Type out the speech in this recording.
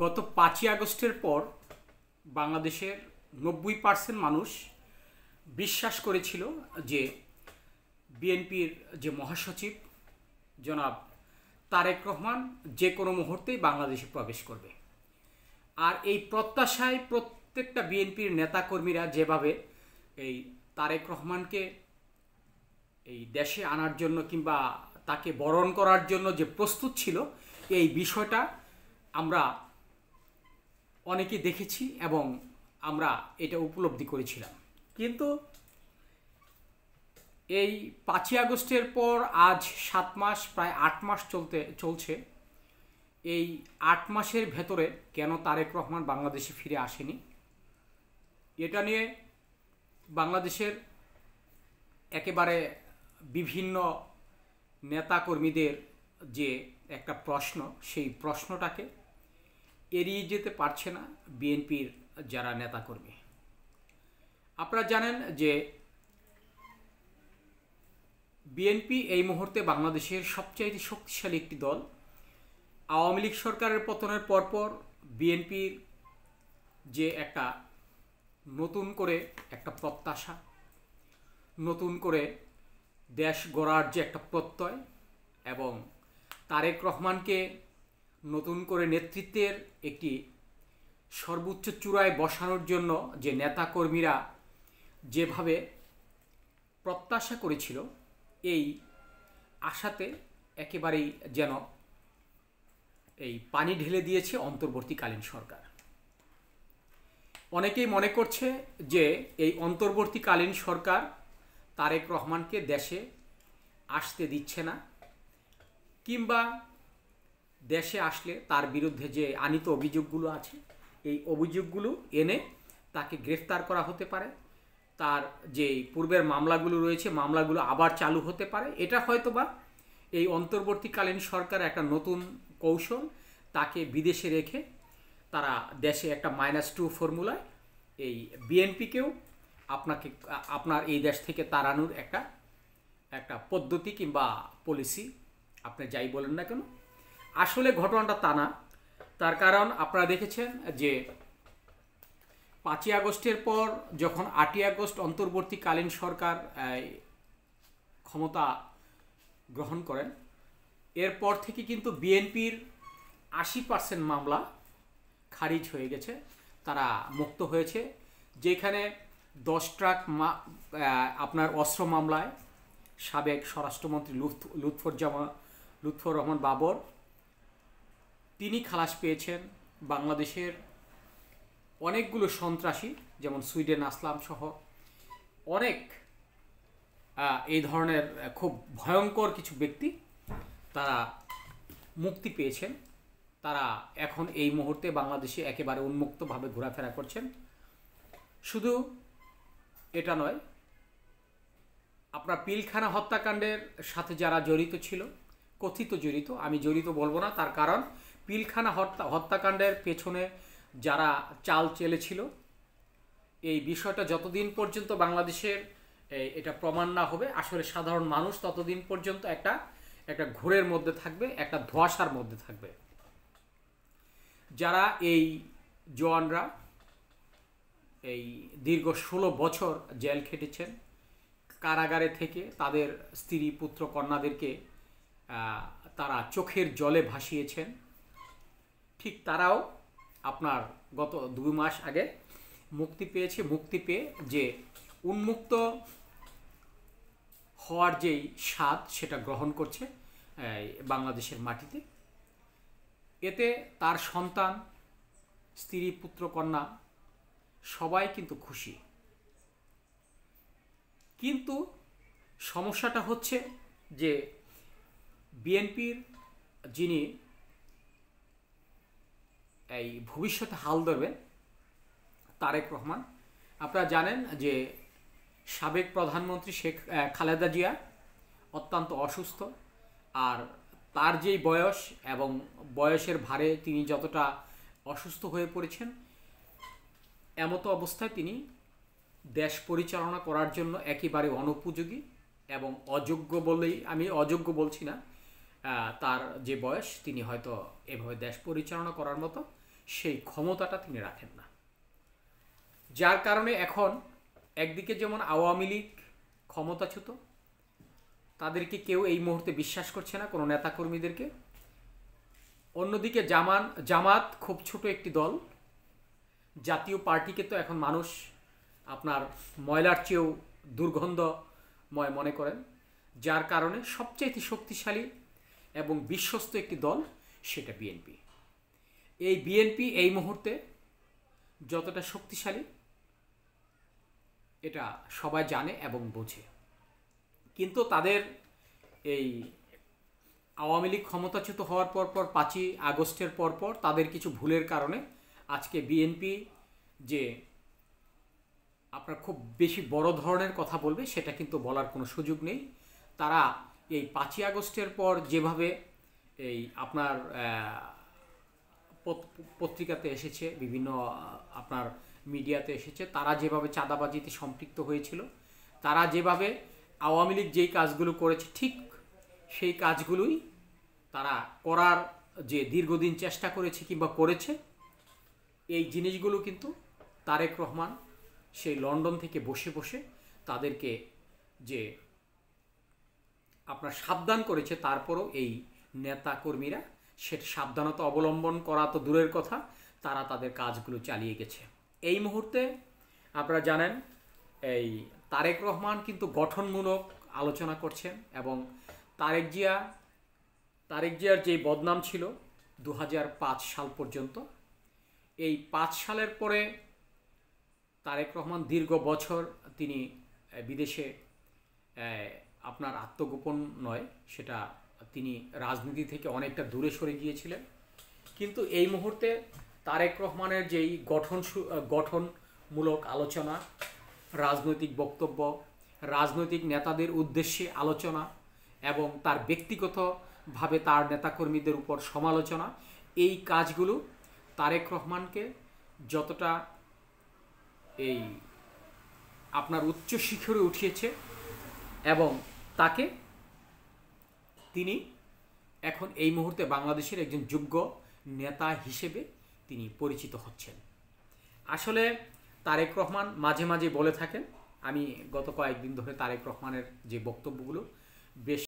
গত 5ই আগস্টের পর বাংলাদেশের 90% মানুষ বিশ্বাস করেছিল যে বিএনপির যে মহাসচিব জনাব তারেক রহমান যে কোনো মুহূর্তেই বাংলাদেশে প্রবেশ করবে। আর এই প্রত্যাশায় প্রত্যেকটা বিএনপির নেতাকর্মীরা যেভাবে এই তারেক রহমানকে এই দেশে আনার জন্য কিংবা তাকে বরণ করার জন্য যে প্রস্তুত ছিল, এই বিষয়টা আমরা অনেকে দেখেছি এবং আমরা এটা উপলব্ধি করেছিলাম। কিন্তু এই 5ই আগস্টের পর আজ 7 মাস, প্রায় 8 মাস চলছে। এই 8 মাসের ভেতরে কেন তারেক রহমান বাংলাদেশে ফিরে আসেনি, এটা নিয়ে বাংলাদেশের একেবারে বিভিন্ন নেতাকর্মীদের যে একটা প্রশ্ন, সেই প্রশ্নটাকে এড়িয়ে যেতে পারছে না বিএনপির যারা নেতাকর্মী। আপনারা জানেন যে বিএনপি এই মুহূর্তে বাংলাদেশের সবচাইতে শক্তিশালী একটি দল। আওয়ামী লীগ সরকারের পতনের পরপর বিএনপির যে একটা নতুন করে একটা প্রত্যাশা, নতুন করে দেশ গড়ার যে একটা প্রত্যয় এবং তারেক রহমানকে নতুন করে নেতৃত্বের একটি সর্বোচ্চ চূড়ায় বসানোর জন্য যে নেতাকর্মীরা যেভাবে প্রত্যাশা করেছিল, এই আশাতে একেবারেই যেন এই পানি ঢেলে দিয়েছে অন্তর্বর্তীকালীন সরকার। অনেকেই মনে করছে যে এই অন্তর্বর্তীকালীন সরকার তারেক রহমানকে দেশে আসতে দিচ্ছে না, কিংবা দেশে আসলে তার বিরুদ্ধে যে আনীত অভিযোগগুলো আছে, এই অভিযোগগুলো এনে তাকে গ্রেফতার করা হতে পারে। তার যে পূর্বের মামলাগুলো রয়েছে, মামলাগুলো আবার চালু হতে পারে। এটা হয়তোবা এই অন্তর্বর্তীকালীন সরকার একটা নতুন কৌশল, তাকে বিদেশে রেখে তারা দেশে একটা -2 ফর্মুলায় এই বিএনপিকেও আপনার এই দেশ থেকে তাড়ানোর একটা পদ্ধতি কিংবা পলিসি, আপনি যাই বলেন না কেন। আসলে ঘটনাটা তা না। তার কারণ আপনারা দেখেছেন যে 5ই আগস্টের পর যখন 8ই আগস্ট অন্তর্বর্তীকালীন সরকার ক্ষমতা গ্রহণ করেন, এরপর থেকে কিন্তু বিএনপির 80% মামলা খারিজ হয়ে গেছে, তারা মুক্ত হয়েছে। যেখানে 10 ট্রাক আপনার অস্ত্র মামলায় সাবেক স্বরাষ্ট্রমন্ত্রী লুৎফর রহমান বাবর তিনি খালাস পেয়েছেন। বাংলাদেশের অনেকগুলো সন্ত্রাসী, যেমন সুইডেন আসলাম সহ অনেক এই ধরনের খুব ভয়ঙ্কর কিছু ব্যক্তি তারা মুক্তি পেয়েছেন। তারা এখন এই মুহূর্তে বাংলাদেশে একেবারে উন্মুক্তভাবে ঘোরাফেরা করছেন। শুধু এটা নয়, আপনার পিলখানা হত্যাকাণ্ডের সাথে যারা জড়িত ছিল, কথিত জড়িত, আমি জড়িত বলবো না, তার কারণ পিলখানা হত্যাকাণ্ডের পেছনে যারা চাল চেলেছিল, এই বিষয়টা যতদিন পর্যন্ত বাংলাদেশের এটা প্রমাণ না হবে, আসলে সাধারণ মানুষ ততদিন পর্যন্ত একটা ঘোরের মধ্যে থাকবে, একটা ধোঁয়াশার মধ্যে থাকবে। যারা এই জওয়ানরা এই দীর্ঘ 16 বছর জেল খেটেছেন, কারাগারে থেকে তাদের স্ত্রী পুত্র কন্যাদেরকে তারা চোখের জলে ভাসিয়েছেন, ঠিক তারাও আপনার গত 2 মাস আগে মুক্তি পেয়েছে। মুক্তি পেয়ে যে উন্মুক্ত হওয়ার যেই স্বাদ, সেটা গ্রহণ করছে বাংলাদেশের মাটিতে। এতে তার সন্তান, স্ত্রী, পুত্র, কন্যা সবাই কিন্তু খুশি। কিন্তু সমস্যাটা হচ্ছে যে বিএনপির যিনি এই ভবিষ্যতে হাল ধরবেন, তারেক রহমান, আপনারা জানেন যে সাবেক প্রধানমন্ত্রী খালেদা জিয়া অত্যন্ত অসুস্থ। আর তার যেই বয়স এবং বয়সের ভারে তিনি যতটা অসুস্থ হয়ে পড়েছেন, এমতো অবস্থায় তিনি দেশ পরিচালনা করার জন্য একেবারে অনুপযোগী এবং অযোগ্য বলেই, আমি অযোগ্য বলছি না, তার যে বয়স, তিনি হয়তো এভাবে দেশ পরিচালনা করার মতো সেই ক্ষমতাটা তিনি রাখেন না। যার কারণে এখন একদিকে যেমন আওয়ামী লীগ ক্ষমতাচ্যুত, তাদেরকে কেউ এই মুহূর্তে বিশ্বাস করছে না, কোনো নেতাকর্মীদেরকে। অন্যদিকে জামাত খুব ছোট একটি দল, জাতীয় পার্টিকে তো এখন মানুষ আপনার ময়লার চেয়েও দুর্গন্ধময় মনে করেন। যার কারণে সবচেয়ে শক্তিশালী এবং বিশ্বস্ত একটি দল সেটা বিএনপি। এই বিএনপি এই মুহূর্তে যতটা শক্তিশালী এটা সবাই জানে এবং বোঝে। কিন্তু তাদের এই আওয়ামী লীগ ক্ষমতাচ্যুত হওয়ার পর 5ই আগস্টের পর তাদের কিছু ভুলের কারণে আজকে বিএনপি যে আপনার খুব বেশি বড় ধরনের কথা বলবে সেটা কিন্তু বলার কোনো সুযোগ নেই। তারা এই 5ই আগস্টের পর যেভাবে এই আপনার পত্রিকাতে এসেছে, বিভিন্ন আপনার মিডিয়াতে এসেছে, তারা যেভাবে চাঁদাবাজিতে সম্পৃক্ত হয়েছিল, তারা যেভাবে আওয়ামী লীগ যেই কাজগুলো করেছে ঠিক সেই কাজগুলোই তারা করার যে দীর্ঘদিন চেষ্টা করেছে কিংবা করেছে, এই জিনিসগুলো কিন্তু তারেক রহমান সেই লন্ডন থেকে বসে বসে তাদেরকে যে আপনার সাবধান করেছে, তারপরও এই নেতা কর্মীরা সেটা সাবধানতা অবলম্বন করা তো দূরের কথা, তারা তাদের কাজগুলো চালিয়ে গেছে। এই মুহূর্তে আপনারা জানেন এই তারেক রহমান কিন্তু গঠনমূলক আলোচনা করছেন এবং তারেক জিয়ার যে বদনাম ছিল 2005 সাল পর্যন্ত, এই 5 সালের পরে তারেক রহমান দীর্ঘ বছর তিনি বিদেশে আপনার আত্মগোপন নয়, সেটা তিনি রাজনীতি থেকে অনেকটা দূরে সরে গিয়েছিলেন। কিন্তু এই মুহূর্তে তারেক রহমানের যেই গঠনমূলক আলোচনা, রাজনৈতিক বক্তব্য, রাজনৈতিক নেতাদের উদ্দেশ্যে আলোচনা এবং তার ব্যক্তিগতভাবে তার নেতাকর্মীদের উপর সমালোচনা, এই কাজগুলো তারেক রহমানকে যতটা এই আপনার উচ্চ শিখরে উঠিয়েছে এবং তাকে তিনি এখন এই মুহূর্তে বাংলাদেশের একজন যোগ্য নেতা হিসেবে তিনি পরিচিত হচ্ছেন। আসলে তারেক রহমান মাঝে মাঝে বলে থাকেন, আমি গত কয়েকদিন ধরে তারেক রহমানের যে বক্তব্যগুলো বেশ